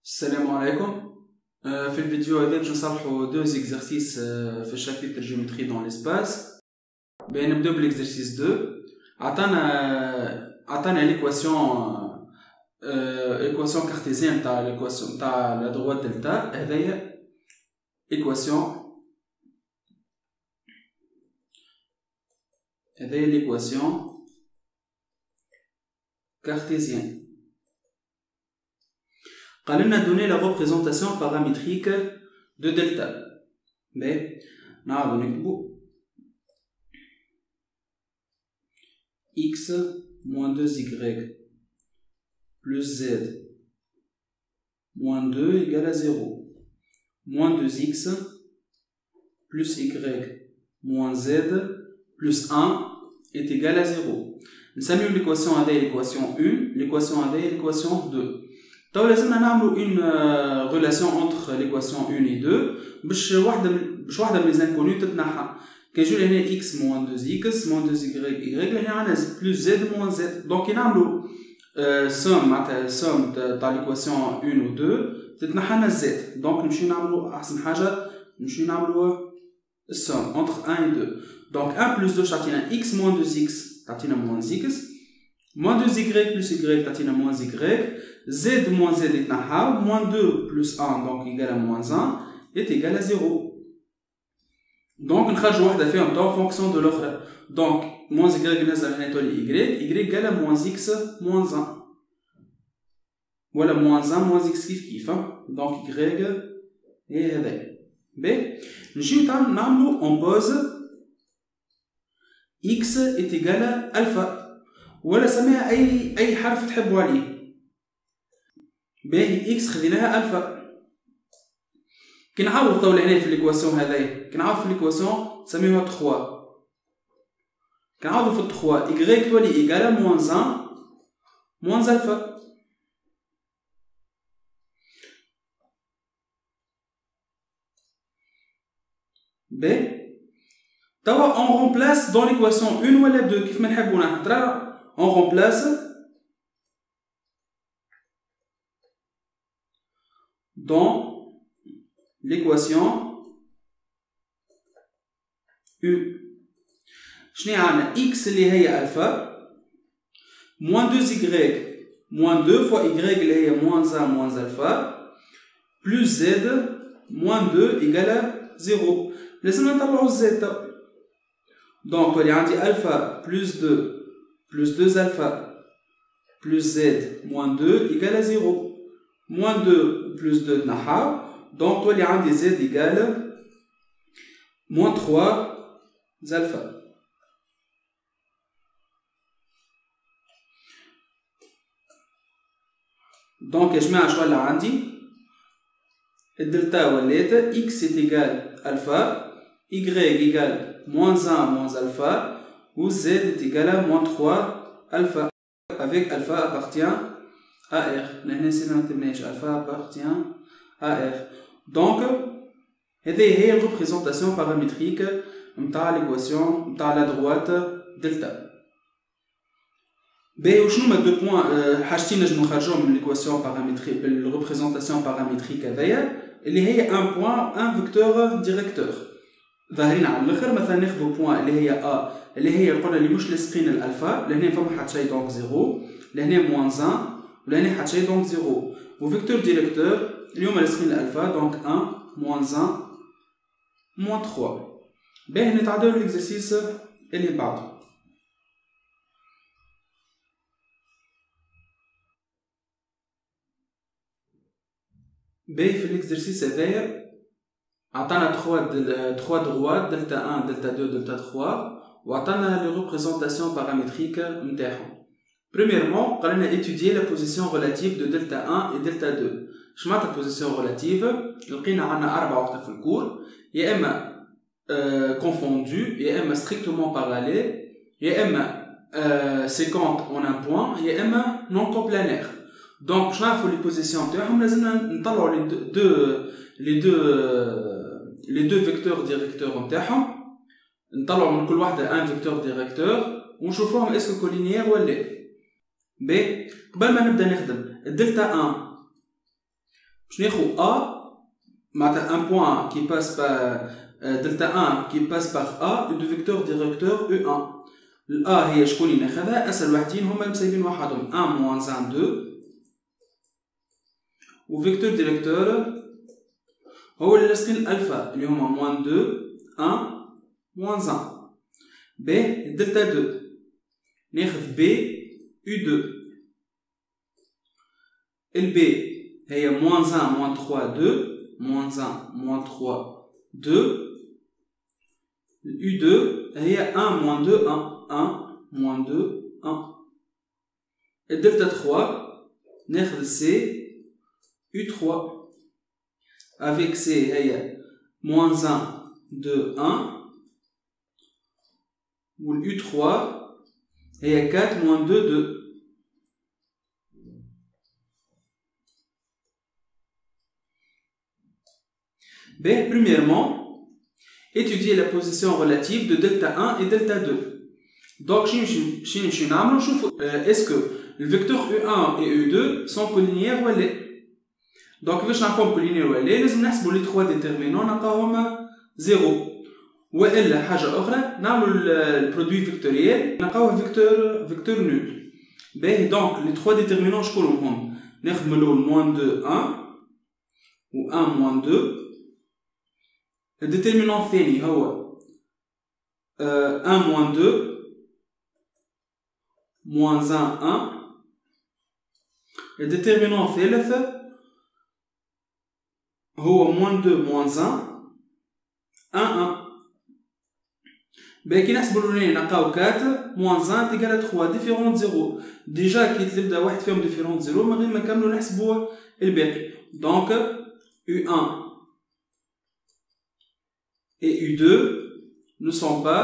السلام عليكم. في الفيديو هذا باش نصلحوا دو زيكزارسيس في الشابيتر جيومتري دون ليسباس. نبداو بالاكزارسيس 2. عطانا ليكواسيون كارتيزيان تاع ليكواسيون تاع لا دروات دلتا. هذايا ليكواسيون كارتيزيان. قال لنا donner la représentation paramétrique de delta. نعاودو نكتبو x moins 2y plus z moins 2 égale à 0. Moins 2x plus y moins z plus 1 est égal à 0. نسميو l'équation هذه l'équation 1, l'équation هذه l'équation 2. طيب لازمنا نعملوا une relation entre l'équation 1 et 2 باش واحدة من les inconnus تتنحى. كيجيو هنا x moins 2x moins 2y هنا عندنا plus z moins z. دونك نعملوا somme معناتها somme تاع l'équation 1 و 2 تتنحى لنا z. دونك نمشيو نعملوا أحسن حاجة نمشيو نعملوا somme entre 1 et 2. دونك 1 plus 2 تعطينا x moins 2x تعطينا moins x moins 2y plus y تعطينا moins y z moins z يتنحى moins 2 plus 1 donc égal à moins 1 est égal à 0. donc نخرجوا واحدة فيهم تو fonction de l'autre. donc moins y نزل هنا تولي y égal à moins x moins 1 ولا moins 1 moins x كيف donc y et هذا نجيو نعملو on pose x est égal à alpha ولا سميها اي حرف تحبوا عليه. باهي اكس خذيناها الفا. كي نعوض طول هنا في ليكواسيون هذايا كي نعوض في ليكواسيون نسميوها 3. كي نعوضو في 3 y تولي ايكالا موان 1 موان الفا. باهي توا on remplace dans l'équation 1 ولا 2 كيف ما نحبو نحط. on remplace dans l'équation U. شنو عندنا x اللي هي الفا moins 2y moins 2 fois y اللي هي moins 1 moins alpha plus z moins 2 égale à 0. لازم نطلعوا z. donc تولي عندي alpha plus 2 plus 2 alpha plus z moins 2 égale à 0. moins 2 plus 2 تنحاو donc تولي عندي z égale moins 3 alpha. donc يا جماعة شو ولا عندي الدلتا ولات x est égal alpha y égale moins 1 moins alpha ou z est égal à moins 3 alpha avec alpha appartient à R. لهنا نسينا مكتبناش alpha appartient à R. donc هذه هي الريبريزونطاسيون بارامتريك نتاع ليكواسيون نتاع لا دروات دلتا. باهي وشنو هما دو بوين حاجتين نجمو نخرجوهم من ليكواسيون بارامتريك بالريبريزونطاسيون بارامتريك هذايا اللي هي ان بوين ان فيكتور ديريكتور ظاهرين على الاخر. مثلا ناخذ بوين اللي هي ا اللي هي قلنا اللي مش لاصقين الالفا لهنا فما حتى شيء دونك 0 لهنا موان 1 ولهنا حتى شيء دونك 0 وفيكتور ديريكتور اليوم لاصقين الالفا دونك 1 موان 1 موان 3. باهي نتعداو ليكزارسيس اللي بعده. باهي في ليكزارسيس هذايا عطانا 3 دروات دلتا 1 دلتا 2 دلتا 3 وعطانا لي ريبريزونطاسيون بارامتريك نتاعهم. premièrement قال لنا étudier la position relative de delta 1 et delta 2. اش معناتها position relative؟ لقينا عندنا 4 وقت في الكور يا اما confondu يا اما strictement parallèle يا اما séquente en un point يا اما non coplanaire. donc باش نعرفوا لي بوزيسيون تاعهم لازمنا نطلعوا les deux vecteurs directeurs نتاعهم نطلعوا من كل واحده ان فيكتور ديريكتور ونشوفوهم اسكو كولينيير ولا. ب قبل ما نبدا نخدم الدلتا 1 باش ناخذ A معناتها un point qui passe par delta 1 qui passe par A et de vecteur directeur E1. ال A هي شكون اللي ناخذها؟ أسهل وحدين هما مسايبين وحدهم 1 moins 1 2 و vecteur directeur هو اللي لاصقين الألفا اللي هما moins 2 1 moins 1. B delta 2 ناخذ B U2. ال B هي moins 1 moins 3 2 moins 1 moins 3 2. U2 هي 1 moins 2 1 1 moins 2 1. Et delta 3 ناخذ C U3 avec C هي moins 1 2 1 ou U3 هي 4 moins 2 2. Ben, premièrement, étudier la position relative de delta 1 et delta 2. Donc, est-ce que le vecteur U1 et U2 sont collinéaires ou pas? Donc, باش نعرفهم collinéaires ولا لازم نحسبوا les trois déterminants نلقاوهم 0. والا حاجه اخرى نعملوا البرودوي فيكتوريال نلقاوه فيكتور نول. باهي دونك les trois déterminants شكونهم هم؟ ناخذ من الاول moins 2 1 و 1 moins 2. الديترمينون الثاني هو 1 moins 2 moins 1 1. الديترمينون الثالث هو moins 2 moins 1 1 1. باهي كي نحسبو الاولاني نلقاو 4 moins 1 égale 3 ديفيرونت 0. ديجا كي تبدا واحد فيهم ديفيرونت 0 من غير ما نكملو نحسبو الباقي. دونك U1 et U2 ne sont pas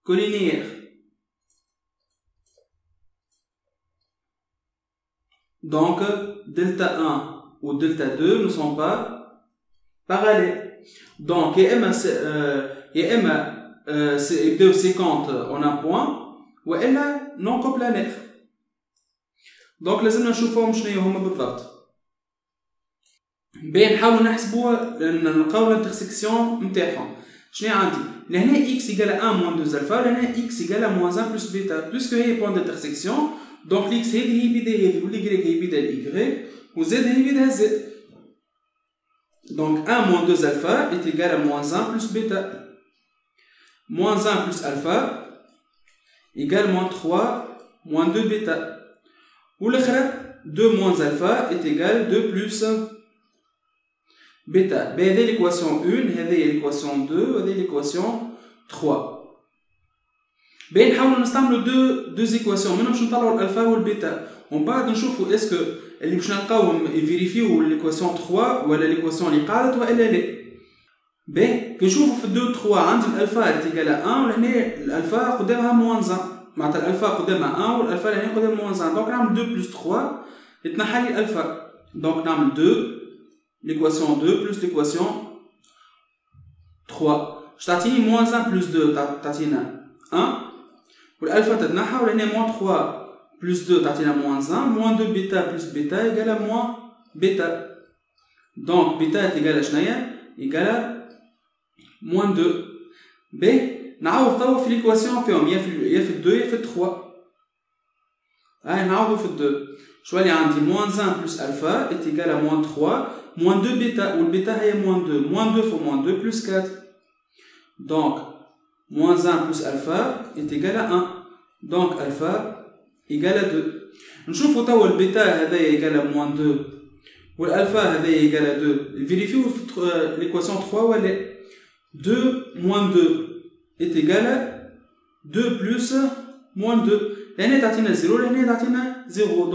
collinéaires. Donc, delta 1 ou delta 2 ne sont pas parallèles. Donc, c'est séquente en un point ou elle non coplanaire. Donc, لازم نشوفهم شنو هما بالضبط. بين نحاولوا نحسبوا نلقاو الانترسيكسيون نتاعهم. شنو عندي؟ لهنا x égale 1 moins 2 alpha لهنا x égale moins 1 plus bêta. Puisque هي point d'intersection, donc x هي بدا هذه وال y هي بدا y و z هي بدا z. Donc 1 moins 2 alpha est égal à moins 1 plus bêta. Moins 1 plus alpha égale moins 3 moins 2 bêta. Ou l'autre 2 moins alpha est égal 2 plus bêta. Ben, هذه l'équation 1, هذه l'équation 2, هذه l'équation 3. Ben, نحاولوا نستعملوا deux équations. منهم باش نطلعوا الالفا والبيتا. ومن بعد نشوفوا اسكو اللي باش نلقاوهم يفيريفيو l'équation 3 ولا l'équation اللي قاعدت ولا لا. Ben, كي نشوفوا في 2 3 عندي الالفا تيجال 1 ولهنا الالفا قدامها موان 1. معناتها الالفا قدامها 1 والالفا لهنا قدامها موان 1. دونك نعمل 2 plus 3 يتنحى لي الالفا. دونك نعمل 2 l'équation 2 plus l'équation 3. Je t'attends moins 1 plus 2 t'attends 1. Pour l'alpha t'attends on a moins 3 plus 2 t'attends moins 1. Moins 2 bêta plus bêta égale à moins bêta. Donc bêta est égal à chenaya égale à moins 2. B نعوض في l'équation فيهم يا في 2 يا في 3. نعوض في 2. شو اللي عندي moins 1 plus alpha est égal à moins 3 moins 2 bêta, ou le bêta est moins 2. Moins 2 fois moins 2 plus 4. Donc, moins 1 plus alpha est égal à 1. Donc, alpha égale à 2. Nous voyons le bêta est égal à moins 2. Ou l'alpha est égal à 2. Vérifiez l'équation 3 où elle est. 2 moins 2 est égal à 2 plus moins 2. L'année est 0, l'année est 0.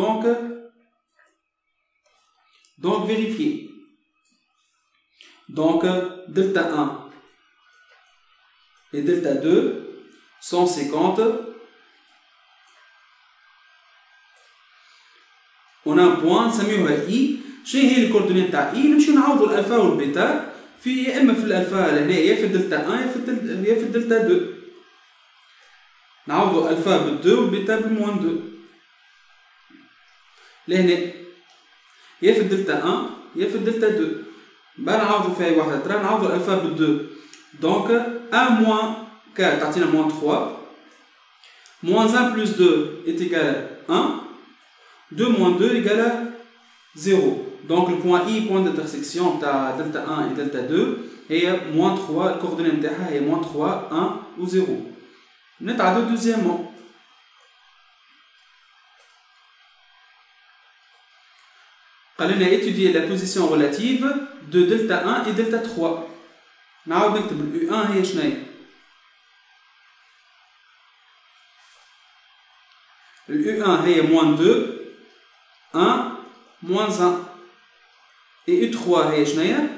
Donc, vérifiez. Donc, delta 1 et delta 2 sont séquentes. On a un point, ça m'est I. شنو هي الكوردونيت تاع I؟ نمشيو نعوضوا الألفا والبيتا في يا إما في الألفا لهنا يا في الدلتا 1 يا في الدلتا 2. نعوضوا الألفا بال2 والبيتا بالموان 2. لهنا يا في الدلتا 1 يا في الدلتا 2. بقى نعوضوا فيها واحدة ترى نعوضوا الألفا ب 2. دونك 1 moins 4 تعطينا moins 3. Moins 1 plus 2 est égal à 1. 2 moins 2 égale à 0. Donc le point I, point d'intersection de delta 1 et delta 2, est moins 3, le coordonnée est moins 3, 1 ou 0. Nous avons deuxièmement. On a étudié la position relative de delta 1 et delta 3. Nous avons écrit U1 est شنو؟ Le U1 est moins 2, 1, moins 1. Et U3 est شنو؟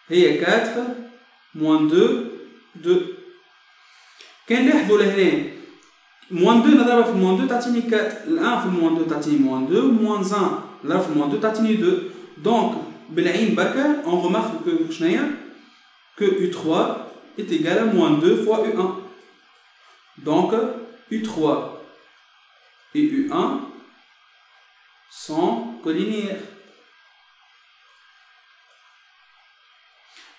هي 4, moins 2, 2. كان نلاحظوا لهنا moins 2 نضربها في moins 2 تعطيني 4. ال1 في moins 2 تعطيني moins 2, moins 1 نضرب في moins 2 تعطيني 2. Donc بالعين بركة on remarque que شنو؟ que U3 est égal à moins 2 fois U1. Donc U3 et U1 sont collinéaires.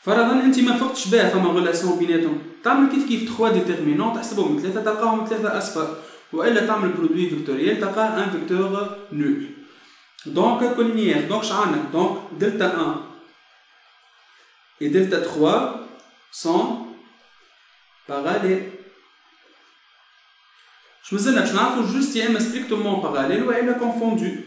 فرضا انت ما فقتش بها فما ريلاسيون بيناتهم تعمل كيف 3 ديتيرمينون تحسبهم من 3 تلقاهم 3 اصفار والا تعمل برودوي فيكتوريال تلقاه ان فيكتور نول. دونك كولينيير دونك شعنا دونك دلتا 1 et delta 3 sont parallèles. Je me باش نعرفوا جوست يا اما ستريكتومون باراليل والا كونفوندو.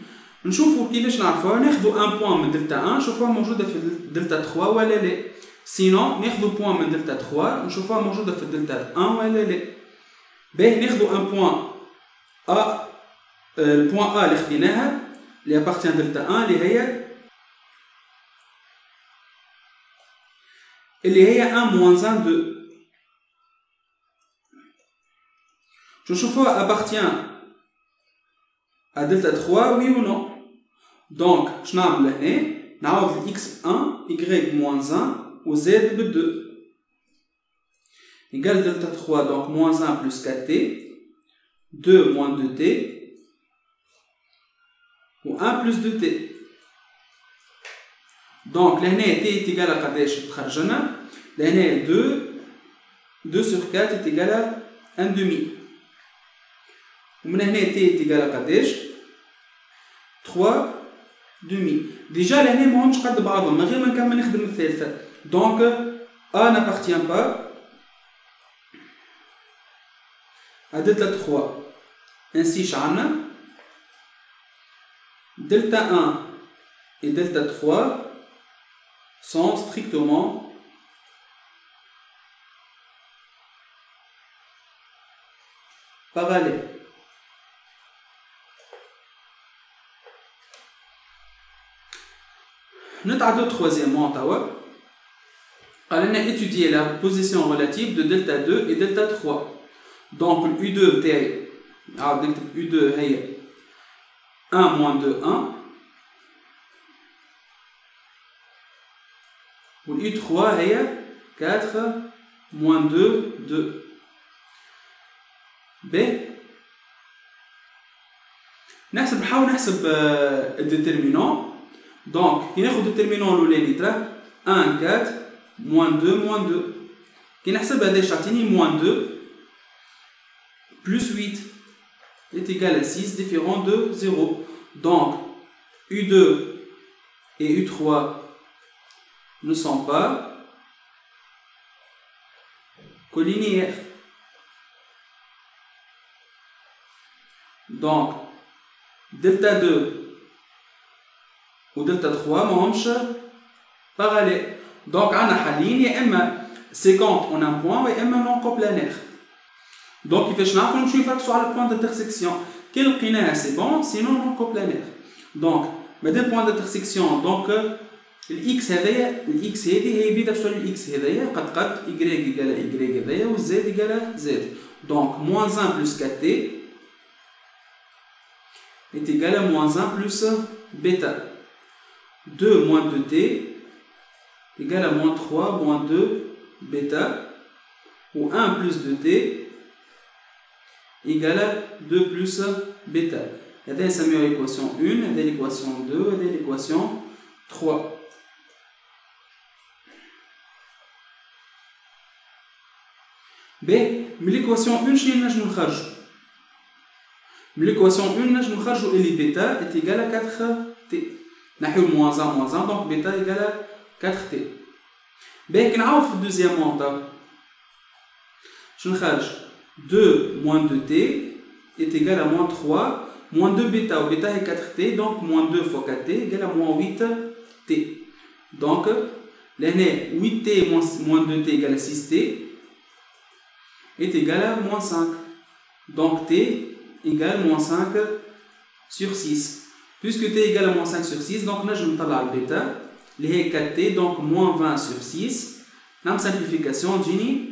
نشوفوا كيفاش نعرفوها ناخذوا ان بوين من دلتا 1 نشوفوها موجوده في دلتا 3 ولا لا. سينون ناخذوا بوين من دلتا 3 نشوفوها موجوده في دلتا 1 ولا لا. باهي ناخذوا ان بوين ا البوين ا اللي خديناها اللي ابارتيان دلتا 1 اللي هي 1 moins 1 2. Je chauffe appartient à delta 3, oui ou non? Donc, je n'ai x1, y-1 ou z2 égale delta 3, donc moins 1 plus 4t, 2 moins 2t, ou 1 plus 2t. Donc, là, t est égal à قداش تخرجنا؟ là, 2 sur 4 est égal à 1 demi. ومن هنا t est égal à قداش 3 demi. Déjà لهنا ماهمش قد بعضهم من غير ما نكمل نخدم الثالثة. Donc A n'appartient pas à delta 3. Ainsi شعلنا delta 1 et delta 3 sont strictement parallèles. Nous avons troisièmement, on a étudié la position relative de delta 2 et delta 3. Donc U2 est U2 est 1 moins 2 1 ou U3 est 4 moins 2 2. B نحاول نحسب الديترمينون. Donc, il y a un déterminant l'oulé 1, 4, moins 2, moins 2. Qui n'a pas de moins 2 plus 8 est égal à 6, différent de 0. Donc, U2 et U3 ne sont pas collinéaires. Donc, delta 2 ou delta 3 ماهمش parallèles. Donc عندنا حلين يا اما séquente en un point يا اما non coplanaire. Donc كيفاش نعرفوا نمشيو نفركسوا على البوان d'intersection. كي لقيناها سي بون سينون non coplanaire. Donc مادام بوان d'intersection donc الاكس هذايا الاكس هذه هي بيدا تساوي الاكس هذايا قد y égale y هذايا و z égale z. Donc moins 1 plus 4t est égal à moins 1 plus bêta. 2 moins 2t égale à moins 3 moins 2 bêta ou 1 plus 2t égale à 2 plus bêta. هذا نسميوها l'équation 1 هذا l'équation 2 هذا l'équation 3 باهي من l'équation 1 شنو نجمو نخرجو من l'équation 1 نجمو نخرجو اللي بيتا est égal à 4t نحيو moins 1 donc bêta égale à 4t باهي كي نعوض في الدوزيام مونطا شنو نخرج 2 moins 2t est égal à moins 3 moins 2 bêta ou bêta est 4t donc moins 2 fois 4t égale à moins 8t donc là 8t moins 2t égale à 6t est égal à moins 5 donc t égale moins 5 sur 6 puisque t égale à moins 5 sur 6 donc là je me طلع bêta اللي هي 4t donc moins 20 sur 6 نعمل simplification تجيني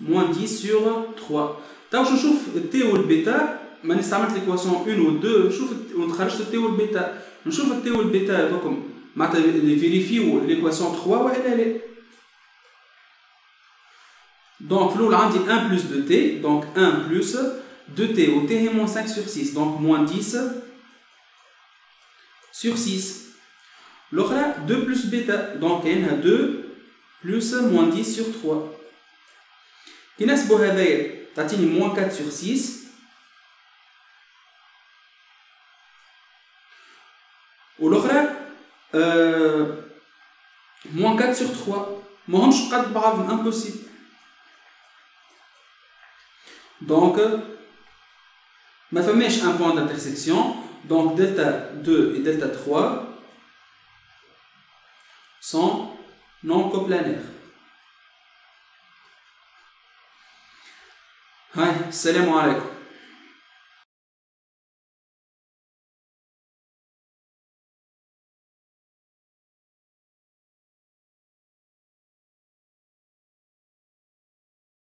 moins 10 sur 3 تو نشوف t والبيتا ما نستعملت l'équation 1 و 2 نشوف ونخرجت t والبيتا نشوف t والبيتا دوكم معناتها فيريفيو l'équation 3 والا لا donc في الاول عندي 1 plus 2t donc 1 plus 2t و t هي moins 5 sur 6 donc moins 10 sur 6 l'autre 2 plus bêta donc كاينها 2 plus moins 10 sur 3 كي نحسبو هذايا تعطيني moins 4 sur 6 والاخرى moins 4 sur 3 ماهمش قد بعضهم impossible donc ما فماش un point d'intersection donc delta 2 et delta 3 sont non coplanaires. Salam alaikum.